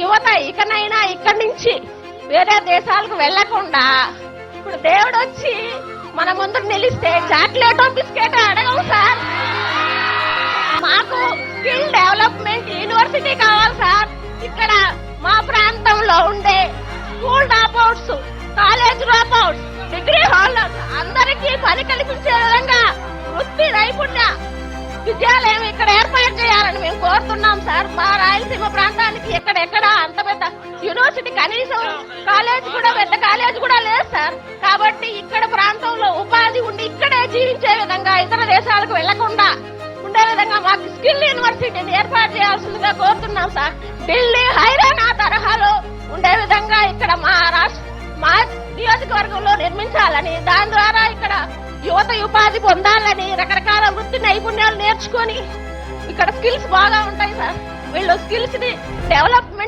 యువత ఇకనైనా ఇక్కడి నుంచి వేరే దేశాలకు వెళ్లకుండా ఇప్పుడు దేవుడు వచ్చి మన ముందు నిలిస్తే చాక్లెటో బిస్కెటో అడగవు సార్. మాకు స్కిల్ డెవలప్మెంట్ యూనివర్సిటీ కావాలి సార్. ఇక్కడ మా ప్రాంతంలో ఉండే school dropouts, college dropouts, degree holders అందరికీ పని కల్పించే విధంగా వృత్తి నైపుణ్య విద్యాలయం ఇక్కడ ఏర్పాటు చేయాలని మేము కోరుతున్నాం సార్. మా రాయలసీమ ప్రాంతానికి ఎక్కడెక్కడ అంత పెద్ద యూనివర్సిటీ కనీసం కాలేజ్ కూడా పెద్ద కాలేజ్ కూడా లేదు సార్. కాబట్టి ఇక్కడ ప్రాంతంలో ఉపాధి ఉండి ఇక్కడే జీవించే విధంగా ఇతర దేశాలకు వెళ్లకుండా ఉండే విధంగా మాకు స్కిల్ యూనివర్సిటీని ఏర్పాటు చేయాల్సిందిగా కోరుతున్నాం సార్. ఢిల్లీ హైరానా తరహాలో ఉండే విధంగా ఇక్కడ మా నియోజకవర్గంలో నిర్మించాలని, దాని ద్వారా ఇక్కడ యువత ఉపాధి పొందాలని, రకరకాల వృత్తి నైపుణ్యాలు నేర్చుకొని ఇక్కడ స్కిల్స్ బాగా ఉంటాయి సార్. వీళ్ళు స్కిల్స్ ని డెవలప్మెంట్